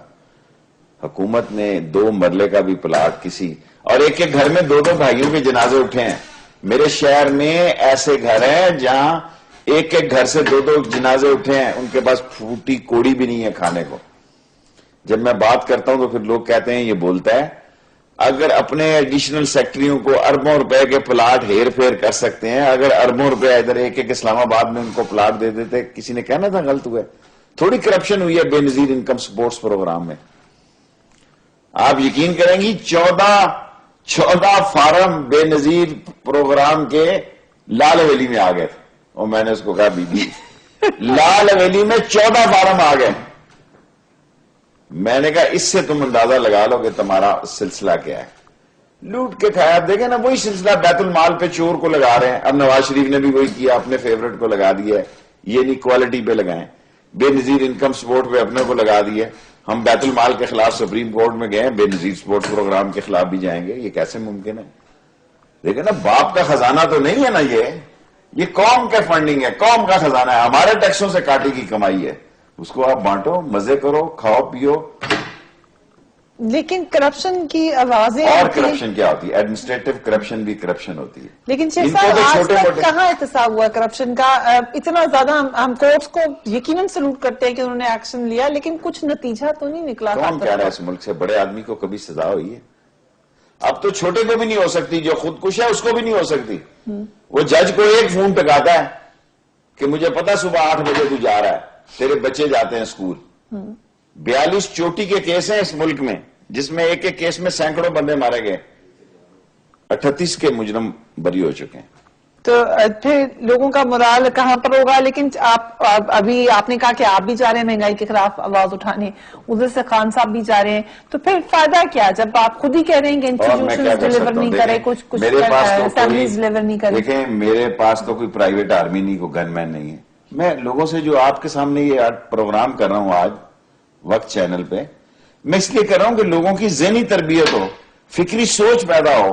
حکومت نے 2 مرلے کا بھی پلاٹ کسی، اور ایک ایک گھر میں 2 بھائیوں کے جنازے اٹھے ہیں. میرے شہر میں ایسے گھر ہیں جہاں ایک ایک گھر سے 2 جنازے اٹھے ہیں، ان کے پاس پھوٹی کوڑی بھی نہیں ہے کھانے کو. جب میں بات کرتا ہوں تو پھر لوگ کہتے ہیں یہ بولتا ہے. اگر اپنے ایڈیشنل سیکٹریوں کو اربوں روپے کے پلاٹ ہیر پھیر کر سکتے ہیں، اگر اربوں روپے ادھر ایک ایک اسلام آباد میں ان کو پلاٹ دے دیتے، کسی نے کہنا تھا غلط ہوا ہے؟ تھوڑی کرپشن ہوئی ہے بے نظیر انکم سپورٹس پروگرام میں. آپ یقین کریں گی 14 فارم بے نظیر پروگرام کے لال حویلی میں آ گئے تھے. اور میں نے اس کو کہا بی بی لال حویلی میں 14 فارم آ گئے. میں نے کہا اس سے تم اندازہ لگا لو کہ تمہارا سلسلہ کیا ہے. لوٹ کے کھایا. دیکھیں نا وہی سلسلہ بیت المال پہ چور کو لگا رہے ہیں. اب نواز شریف نے بھی وہی کیا، اپنے فیورٹ کو لگا دیا ہے. یہ نہیں کوالٹی پہ لگائیں. بے نظیر انکم سپورٹ پہ اپنے کو لگا دیا. ہم بیت المال کے خلاف سپریم کورٹ میں گئے، بے نظیر سپورٹ پروگرام کے خلاف بھی جائیں گے. یہ کیسے ممکن ہے؟ دیکھیں نا باپ کا خزانہ تو نہیں ہے نا، یہ قوم کے فنڈنگ ہے، قوم کا خزانہ ہے، ہمارے ٹیکسوں سے کاٹی کی کمائی ہے. اس کو آپ بانٹو، مزے کرو، کھاؤ پیو.
لیکن کرپشن کی آوازیں،
اور کرپشن کیا ہوتی ہے؟ ایڈمنسٹریٹو کرپشن بھی کرپشن ہوتی ہے.
لیکن شیخ صاحب آج تک کہاں احتساب ہوا کرپشن کا؟ اتنا زیادہ ہم کورٹس کو یقیناً سلوٹ کرتے ہیں کہ انہوں نے ایکشن لیا، لیکن کچھ نتیجہ تو نہیں نکلا.
کون کہہ رہا ہے اس ملک سے بڑے آدمی کو کبھی سزا ہوئی ہے؟ اب تو چھوٹے کو بھی نہیں ہو سکتی، جو خودکش ہے اس کو بھی نہیں ہو سکتی. وہ جج کو ایک فون ٹکاتا ہے کہ مجھے پتا صبح 8 بجے تو جا رہا ہے، تیرے بچے جاتے ہیں اسکول. 42 چوٹی کے کیس ہیں اس ملک میں، جس میں ایک ایک کیس میں سینکڑوں بندے مارے گئے. 38 کے مجرم بری ہو چکے ہیں.
تو پھر لوگوں کا مرال کہاں پر ہوگا؟ لیکن ابھی آپ نے کہا کہ آپ بھی جا رہے ہیں مہنگائی کے خلاف آواز اٹھانے، ادھر سے خان صاحب بھی جا رہے ہیں، تو پھر فائدہ کیا جب آپ خود ہی کہہ رہے ہیں کہ انسٹیٹیوشنز ڈیلیور نہیں کرے، کچھ اسمبلیز ڈیلیور نہیں کرے؟
دیکھیں میرے پاس تو کوئی پرائیویٹ آرمی نہیں، کوئی گن مین نہیں ہے. میں لوگوں سے جو آپ کے سامنے یہ پروگرام کر رہا ہوں آج وقت چینل پہ، میں اس لیے کر رہا ہوں کہ لوگوں کی ذہنی تربیت ہو، فکری سوچ پیدا ہو.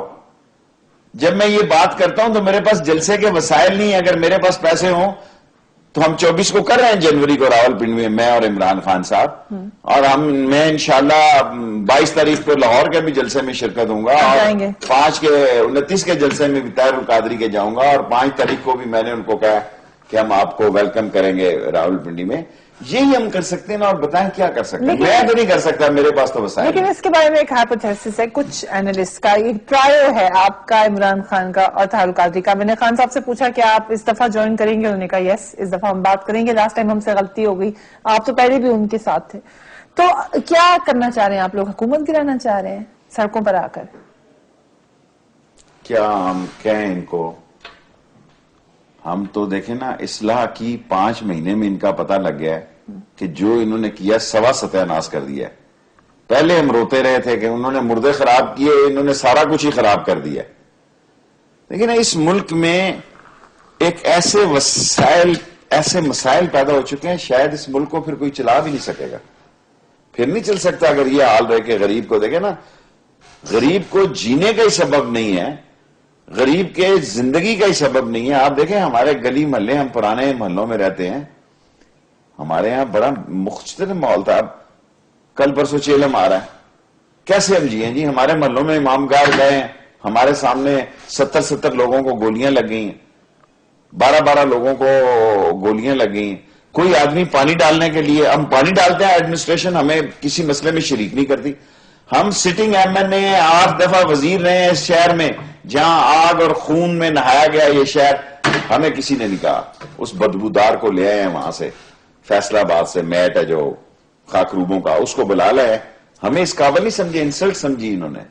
جب میں یہ بات کرتا ہوں تو میرے پاس جلسے کے وسائل نہیں ہیں. اگر میرے پاس پیسے ہوں تو ہم 24 کو کر رہے ہیں جنوری کو راول پنڈی میں، میں اور عمران خان صاحب، اور میں انشاءاللہ 22 تاریخ کو لاہور کے بھی جلسے میں شرکت ہوں گا، اور 29 کے جلسے میں بھی طاہر القادری کے جاؤں گا، اور 5 تاریخ کو بھی میں نے ان کو کہا کہ ہم آپ کو ویلکم کریں گے راول پنڈی میں. یہی ہم کر سکتے ہیں نا، اور بتائیں کیا کر سکتے ہیں؟ میں تو نہیں کر سکتا، میرے پاس تو وسائل.
لیکن اس کے بارے میں ایک ہائپوتھیسس ہے کچھ اینالسٹ کا، ایک ٹرائل ہے آپ کا، عمران خان کا اور طاہر القادری کا. میں نے خان صاحب سے پوچھا کہ آپ اس دفعہ جوائن کریں گے، انہوں نے کہا یس اس دفعہ ہم بات کریں گے، لاسٹ ٹائم ہم سے غلطی ہو گئی، آپ تو پہلے بھی ان کے ساتھ تھے. تو کیا کرنا چاہ رہے ہیں آپ لوگ؟ حکومت گرانا چاہ رہے ہیں سڑکوں پر آ کر؟
کیا ہم کہیں ان کو ہم تو دیکھیں نا، اصلاح کی 5 مہینے میں ان کا پتہ لگ گیا ہے کہ جو انہوں نے کیا سوا ستیہ ناش کر دیا ہے. پہلے ہم روتے رہے تھے کہ انہوں نے مردے خراب کیے، انہوں نے سارا کچھ ہی خراب کر دیا. لیکن اس ملک میں ایک ایسے مسائل پیدا ہو چکے ہیں، شاید اس ملک کو پھر کوئی چلا بھی نہیں سکے گا. پھر نہیں چل سکتا اگر یہ حال رہے کہ غریب کو دیکھیں نا، غریب کو جینے کا ہی سبب نہیں ہے، غریب کے زندگی کا ہی سبب نہیں ہے. آپ دیکھیں ہمارے گلی محلے، ہم پرانے محلوں میں رہتے ہیں، ہمارے ہاں بڑا مختلف ماحول تھا. اب کل پرسوں چیلم آ رہا ہے، کیسے ہم جیئیں جی؟ ہمارے محلوں میں امام گار گئے ہیں، ہمارے سامنے 70 لوگوں کو گولیاں لگ گئی ہیں، 12 لوگوں کو گولیاں لگ گئی ہیں. کوئی آدمی پانی ڈالنے کے لیے، ہم پانی ڈالتے ہیں، ایڈمنسٹریشن ہمیں کسی مسئلے میں شریک نہیں کرتی. ہم سٹنگ ایم این اے 8 دفعہ وزیر رہے ہیں اس شہر میں جہاں آگ اور خون میں نہایا گیا یہ شہر، ہمیں کسی نے نہیں کہا. اس بدبودار کو لے آئے ہیں وہاں سے، فیصلہ آباد سے، میٹ ہے جو خاکروبوں کا، اس کو بلا لے. ہمیں اس قابل نہیں سمجھے، انسلٹ سمجھی انہوں نے.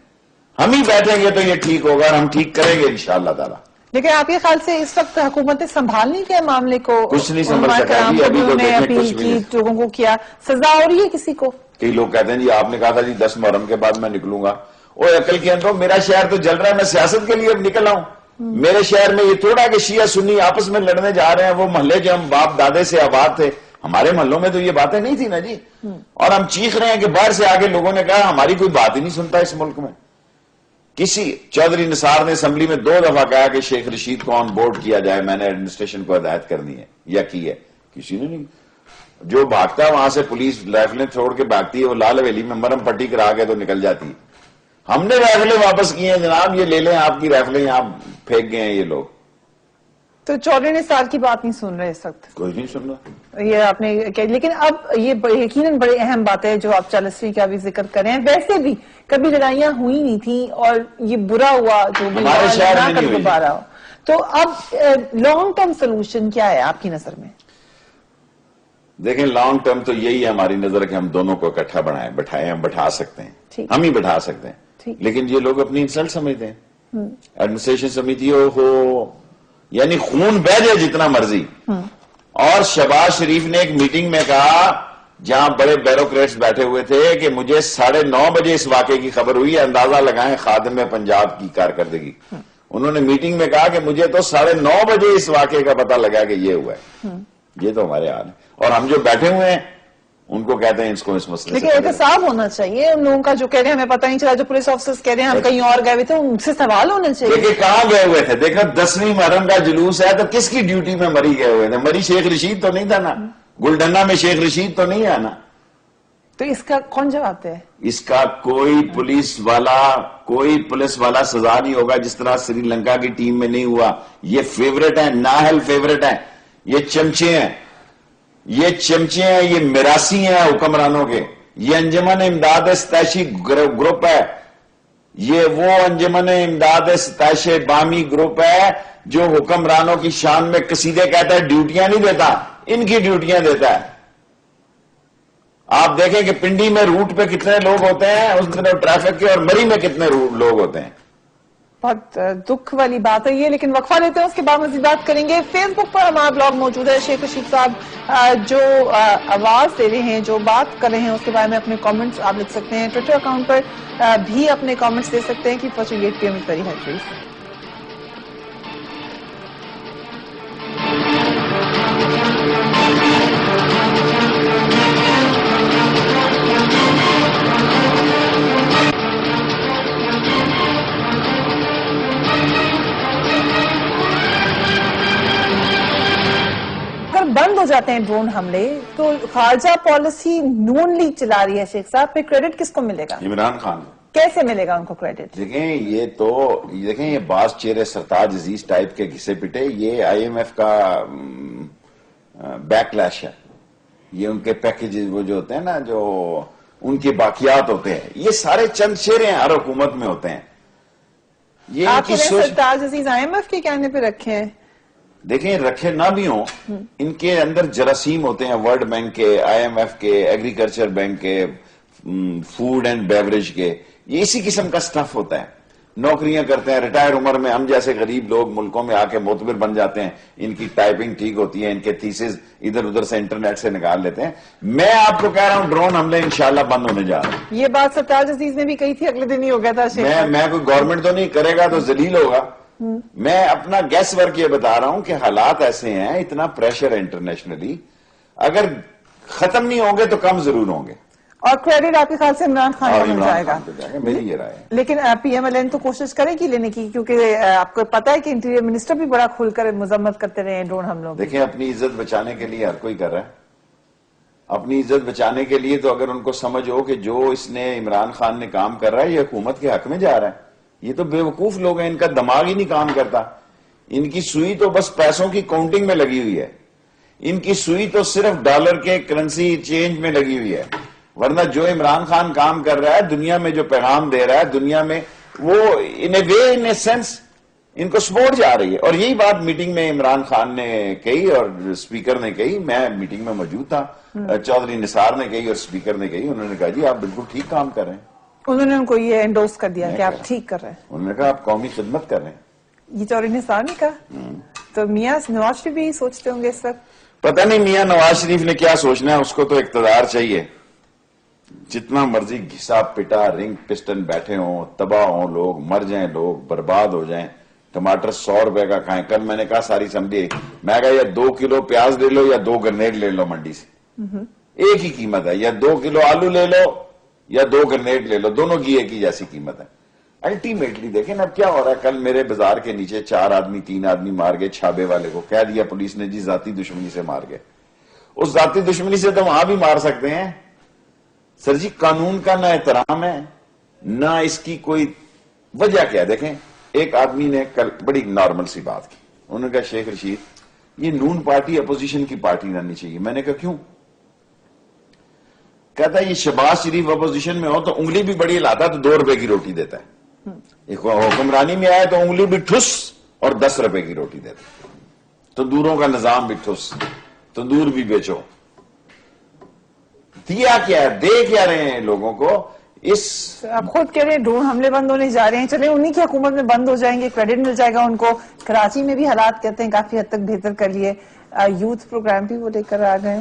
ہم ہی بیٹھیں گے تو یہ ٹھیک ہوگا اور ہم ٹھیک کریں گے انشاءاللہ تعالی.
لیکن آپ کے خیال سے اس وقت حکومت نے سنبھال نہیں کیا معاملے کو؟
کچھ نہیں سنبھل سکا جی، ابھی تو دیکھیں کچھ بھی نہیں.
لوگوں کو کیا سزا ہو رہی ہے کسی کو؟
کئی لوگ کہتے ہیں جی آپ نے کہا تھا جی 10 محرم کے بعد میں نکلوں گا. اور عقل کے اندر میرا شہر تو جل رہا ہے، میں سیاست کے لیے اب نکل آؤں. میرے شہر میں یہ تھوڑا کہ شیعہ سنی آپس میں لڑنے جا رہے ہیں. وہ محلے جو ہم باپ دادے سے آباد تھے، ہمارے محلوں میں تو یہ باتیں نہیں تھی نا جی. اور ہم چیخ رہے ہیں کہ باہر سے آگے لوگوں نے کہا ہماری کوئی بات ہی نہیں سنتا اس ملک میں. کسی چودھری نثار نے اسمبلی میں 2 دفعہ کہا کہ شیخ رشید کو آن بورڈ کیا جائے، میں نے ایڈمنسٹریشن کو ہدایت کرنی ہے یا کی ہے، کسی نے نہیں. جو بھاگتا ہے وہاں سے پولیس رائفلیں چھوڑ کے بھاگتی ہے، وہ لال حویلی میں مرم پٹی کرا کے تو نکل جاتی ہے. ہم نے رائفلیں واپس کی ہیں جناب، یہ لے لیں آپ کی رائفلیں، یہاں پھینک گئے ہیں یہ لوگ.
تو چودھری نثار کی بات نہیں سن رہے اس وقت؟
کوئی نہیں سن رہا.
یہ آپ نے لیکن اب یہ یقیناً بڑی اہم بات ہے جو آپ 40ویں کا بھی ذکر کریں. ویسے بھی کبھی لڑائیاں ہوئی نہیں تھیں اور یہ برا ہوا جو بھی
ہمارے شہر میں نہیں ہوئی.
دوبارہ ہو. تو اب لانگ ٹرم سولوشن کیا ہے آپ کی نظر میں؟
دیکھیں لانگ ٹرم تو یہی ہے ہماری نظر کہ ہم دونوں کو اکٹھا بٹھائیں، ہم بٹھا سکتے ہیں، ہم ہی بٹھا سکتے ہیں. لیکن یہ لوگ اپنی انسلٹ سمجھتے ہیں. ایڈمنسٹریشن سمجھتی ہو یعنی خون بہ جائے جتنا مرضی. اور شہباز شریف نے ایک میٹنگ میں کہا جہاں بڑے بیوروکریٹس بیٹھے ہوئے تھے کہ مجھے 9:30 بجے اس واقعے کی خبر ہوئی ہے. اندازہ لگائیں خادم پنجاب کی کارکردگی. انہوں نے میٹنگ میں کہا کہ مجھے تو 9:30 بجے اس واقعے کا پتہ لگا کہ یہ ہوا ہے. یہ تو ہمارے حال ہے. اور ہم جو بیٹھے ہوئے ہیں ان کو کہتے ہیں اس کو اس مسئلے سے.
لیکن احتساب ہونا چاہیے ان لوگوں کا جو کہہ رہے ہیں ہمیں پتہ نہیں چلا، جو پولیس آفیسرز کہہ رہے ہیں ہم کہیں اور گئے ہوئے تھے، ان سے سوال ہونا چاہیے.
دیکھیں کہاں گئے ہوئے تھے؟ دیکھا 10ویں محرم کا جلوس ہے تو کس کی ڈیوٹی میں مری گئے ہوئے تھے؟ مری شیخ رشید تو نہیں تھا نا، گلڈنہ میں شیخ رشید تو نہیں ہے نا.
تو اس کا کون جواب دے؟
اس کا کوئی پولیس والا سزا نہیں ہوگا جس طرح سری لنکا کی ٹیم میں نہیں ہوا. یہ فیورٹ ہیں، نااہل فیورٹ ہیں، یہ چمچے ہیں، یہ میراثی ہیں حکمرانوں کے. یہ انجمن امداد ستائشی گروپ ہے، یہ وہ انجمن امداد ستائش بامی گروپ ہے جو حکمرانوں کی شان میں قصیدے کہتا ہے، ڈیوٹیاں نہیں دیتا، ان کی ڈیوٹیاں دیتا ہے. آپ دیکھیں کہ پنڈی میں روٹ پہ کتنے لوگ ہوتے ہیں اس دن ٹریفک کے، اور مری میں کتنے لوگ ہوتے ہیں.
بہت دکھ والی بات ہے یہ. لیکن وقفہ لیتے ہیں، اس کے بعد مزید بات کریں گے. فیس بک پر ہمارا بلاگ موجود ہے. شیخ رشید صاحب جو آواز دے رہے ہیں، جو بات کر رہے ہیں، اس کے بارے میں اپنے کامنٹس آپ لکھ سکتے ہیں. ٹویٹر اکاؤنٹ پر بھی اپنے کامنٹس دے سکتے ہیں کہ 8 PM ویری ہیلپ. بند ہو جاتے ہیں ڈرون حملے تو خارجہ پالیسی نون لیگ چلا رہی ہے شیخ صاحب، پہ کریڈٹ کس کو ملے گا؟
عمران خان.
کیسے ملے گا ان کو کریڈٹ؟
دیکھیں یہ باز چہرے سرتاج عزیز ٹائپ کے گھسے پٹے، یہ IMF کا بیک لیش ہے. یہ ان کے پیکج وہ جو ہوتے ہیں نا، جو ان کے باقیات ہوتے ہیں، یہ سارے چند چہرے ہر حکومت میں ہوتے ہیں. یہ
آپ نے سرتاج عزیز IMF کے کہنے پہ رکھے ہیں؟
دیکھیں رکھے نہ بھی ہوں، ان کے اندر جراثیم ہوتے ہیں، ورلڈ بینک کے، IMF کے، ایگریکلچر بینک کے، فوڈ اینڈ بیوریج کے، یہ اسی قسم کا سٹف ہوتا ہے. نوکریاں کرتے ہیں ریٹائر عمر میں. ہم جیسے غریب لوگ ملکوں میں آ کے معتبر بن جاتے ہیں, ان کی ٹائپنگ ٹھیک ہوتی ہے, ان کے تھیسز ادھر ادھر سے انٹرنیٹ سے نکال لیتے ہیں. میں آپ کو کہہ رہا ہوں ڈرون حملے انشاءاللہ بند ہونے جا رہے ہیں.
یہ بات سرتاج عزیز نے بھی کہی تھی, اگلے دن ہی ہو گیا تھا.
میں کوئی گورنمنٹ تو نہیں کرے گا تو ذلیل ہوگا. میں اپنا گیس ورک یہ بتا رہا ہوں کہ حالات ایسے ہیں, اتنا پریشر ہے انٹرنیشنلی, اگر ختم نہیں ہوں گے تو کم ضرور ہوں گے.
اور کریڈٹ آپ کے خیال سے عمران خان کو مل جائے گا؟
میری یہ رائے ہے.
لیکن پی ایم ایل این تو کوشش کرے گی لینے کی, کیونکہ آپ کو پتا ہے کہ انٹیریئر منسٹر بھی بڑا کھل کر مذمت کرتے رہے ہیں ڈرون حملوں.
دیکھیں اپنی عزت بچانے کے لیے ہر کوئی کر رہا ہے, اپنی عزت بچانے کے لیے. تو اگر ان کو سمجھ ہو کہ جو اس نے عمران خان نے کام کر رہا ہے یہ حکومت کے حق میں جا رہا ہے, یہ تو بے وقوف لوگ ہیں, ان کا دماغ ہی نہیں کام کرتا. ان کی سوئی تو بس پیسوں کی کاؤنٹنگ میں لگی ہوئی ہے, ان کی سوئی تو صرف ڈالر کے کرنسی چینج میں لگی ہوئی ہے. ورنہ جو عمران خان کام کر رہا ہے, دنیا میں جو پیغام دے رہا ہے, دنیا میں وہ ان اے وے ان اے سینس ان کو سپورٹ جا رہی ہے. اور یہی بات میٹنگ میں عمران خان نے کہی اور اسپیکر نے کہی, میں میٹنگ میں موجود تھا, چودھری نثار نے کہی اور اسپیکر نے کہی. انہوں نے کہا جی آپ بالکل ٹھیک کام کر رہے ہیں.
انہوں نے ان کو یہ انڈورس کر دیا کہ آپ ٹھیک کر رہے ہیں.
انہوں نے کہا آپ قومی خدمت کر رہے ہیں.
یہ چودھری نثار نے کہا. تو میاں نواز شریف بھی یہی سوچتے ہوں گے اس وقت.
پتہ نہیں میاں نواز شریف نے کیا سوچنا ہے, اس کو تو اقتدار چاہیے. جتنا مرضی گھسا پٹا رنگ پسٹن بیٹھے ہوں, تباہ ہوں لوگ, مر جائیں لوگ, برباد ہو جائیں. ٹماٹر 100 روپے کا کھائیں. کل میں نے کہا ساری سمجھے, میں کہا یا 2 کلو پیاز لے لو یا 2 گرنیڈ لے لو منڈی سے, ایک ہی قیمت ہے. یا 2 کلو آلو لے لو یا 2 گرنیڈ لے لو, دونوں کی ایک ہی جیسی قیمت ہے. الٹیمیٹلی دیکھیں اب کیا ہو رہا ہے. کل میرے بازار کے نیچے 4 آدمی 3 آدمی مار گئے چھابے والے کو, کہہ دیا پولیس نے جی ذاتی دشمنی سے مار گئے. اس ذاتی دشمنی سے تو وہاں بھی مار سکتے ہیں. سر جی قانون کا نہ احترام ہے, نہ اس کی کوئی وجہ کیا. دیکھیں ایک آدمی نے کل بڑی نارمل سی بات کی, انہوں نے کہا شیخ رشید یہ نون پارٹی اپوزیشن کی پارٹی رہنی چاہیے. میں نے کہا کیوں؟ کہتا ہے یہ شہباز شریف اپوزیشن میں ہو تو انگلی بھی بڑی ہلاتا تو 2 روپے کی روٹی دیتا ہے, حکمرانی میں آئے تو انگلی بھی ٹھس اور 10 روپے کی روٹی دیتا ہے. تندوروں کا نظام بھی ٹھس, تندور بھی بیچو. دیا کیا ہے, دے کیا رہے ہیں لوگوں کو. اس
آپ خود کہہ رہے ہیں ڈرون حملے بند ہونے جا رہے ہیں, چلے انہی کی حکومت میں بند ہو جائیں گے, کریڈٹ مل جائے گا ان کو. کراچی میں بھی حالات کہتے ہیں کافی حد تک بہتر کر لیے, یوتھ پروگرام بھی وہ لے کر آ گئے.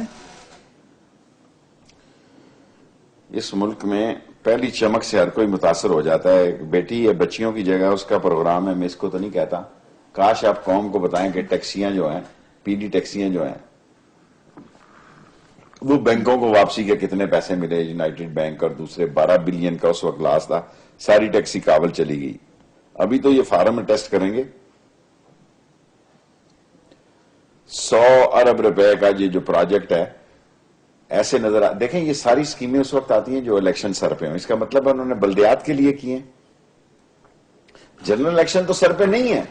اس ملک میں پہلی چمک سے ہر کوئی متاثر ہو جاتا ہے. بیٹی یا بچیوں کی جگہ اس کا پروگرام ہے, میں اس کو تو نہیں کہتا. کاش آپ قوم کو بتائیں کہ ٹیکسیاں جو ہیں, پی ڈی ٹیکسیاں جو ہیں, وہ بینکوں کو واپسی کے کتنے پیسے ملے. یونائٹڈ بینک اور دوسرے 12 بلین کا اس وقت لاس تھا, ساری ٹیکسی کابل چلی گئی. ابھی تو یہ فارم میں ٹیسٹ کریں گے. 100 ارب روپے کا یہ جو پروجیکٹ ہے ایسے نظر دیکھیں یہ ساری سکیمیں اس وقت آتی ہیں جو الیکشن سر پہ ہوں. اس کا مطلب انہوں نے بلدیات کے لیے کیے, جنرل الیکشن تو سر پہ نہیں ہے.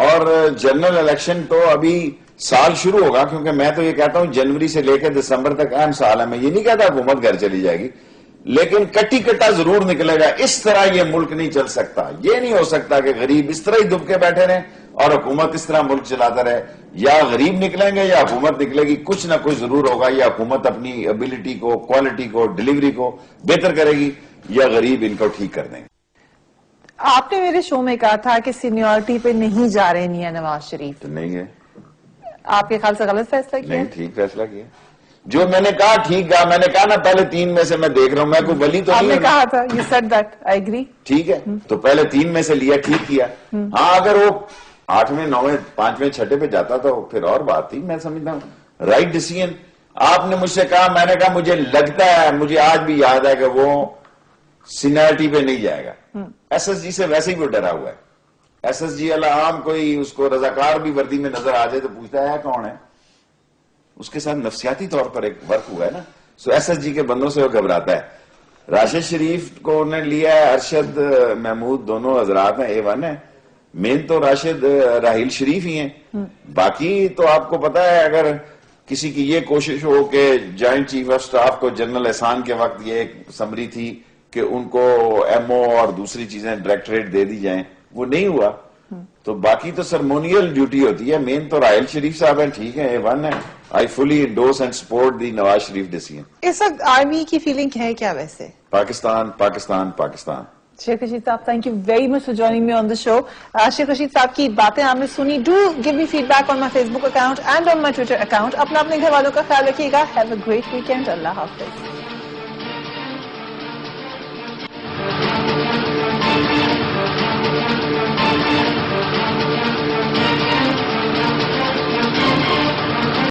اور جنرل الیکشن تو ابھی سال شروع ہوگا, کیونکہ میں تو یہ کہتا ہوں جنوری سے لے کے دسمبر تک اہم سال ہے. میں یہ نہیں کہتا حکومت گھر چلی جائے گی, لیکن کٹی کٹا ضرور نکلے گا. اس طرح یہ ملک نہیں چل سکتا. یہ نہیں ہو سکتا کہ غریب اس طرح ہی دب کے بیٹھے رہیں اور حکومت اس طرح ملک چلاتا رہے. یا غریب نکلیں گے یا حکومت نکلے گی, کچھ نہ کچھ ضرور ہوگا. یا حکومت اپنی ایبلٹی کو, کوالٹی کو, ڈیلیوری کو بہتر کرے گی, یا غریب ان کو ٹھیک کر دیں گے.
آپ نے میرے شو میں کہا تھا کہ سینیورٹی پہ نہیں جا رہے میاں نواز شریف.
تو نہیں ہے,
آپ کے خیال سے غلط فیصلہ کیا؟
نہیں, ٹھیک فیصلہ کیا. جو میں نے کہا ٹھیک کہا. میں نے کہا نا پہلے 3 میں سے میں دیکھ رہا ہوں, میں کوئی ولی تو
آپ
نہیں
نے
ہوں.
کہا تھا, you said that, I agree.
ٹھیک ہے, تو پہلے 3 میں سے لیا, ٹھیک کیا. ہاں اگر وہ 8ویں 9ویں 5ویں 6ٹے پہ جاتا تو پھر اور بات تھی. میں سمجھتا ہوں رائٹ ڈیسیژن. آپ نے مجھ سے کہا, میں نے کہا مجھے لگتا ہے, مجھے آج بھی یاد ہے کہ وہ سینیورٹی پہ نہیں جائے گا. ایس ایس جی سے ویسے ہی وہ ڈرا ہوا ہے. ایس ایس جی عام کوئی اس کو رضاکار بھی وردی میں نظر آ جائے تو پوچھتا ہے کون ہے. اس کے ساتھ نفسیاتی طور پر ایک ورک ہوا ہے نا. سو ایس ایس جی کے بندوں سے وہ گھبراتا ہے. راشد شریف کو انہوں نے لیا ہے, ارشد محمود دونوں حضرات ہیں, A1 ہے. مین تو راشد راحیل شریف ہی ہیں. باقی تو آپ کو پتا ہے اگر کسی کی یہ کوشش ہو کہ جوائنٹ چیف آف سٹاف کو جنرل احسان کے وقت یہ ایک سمری تھی کہ ان کو ایم او اور دوسری چیزیں ڈائریکٹریٹ دے دی جائیں, وہ نہیں ہوا. تو باقی تو سرمونیل ڈیوٹی ہوتی ہے. مین تو راحیل شریف صاحب ہیں, ٹھیک ہے, A1 ہے. I fully endorse and support the Nawaz Sharif decision.
اس وقت آرمی کی فیلنگ ہے کیا ویسے؟
پاکستان پاکستان پاکستان.
شیخ رشید صاحب, thank you very much for joining me on the show. شیخ رشید صاحب کی باتیں آپ نے سنی. Do give me feedback on my Facebook account and on my Twitter account. اپنا اپنے گھر والوں کا خیال رکھیے گا. Have a great weekend. اللہ حافظ.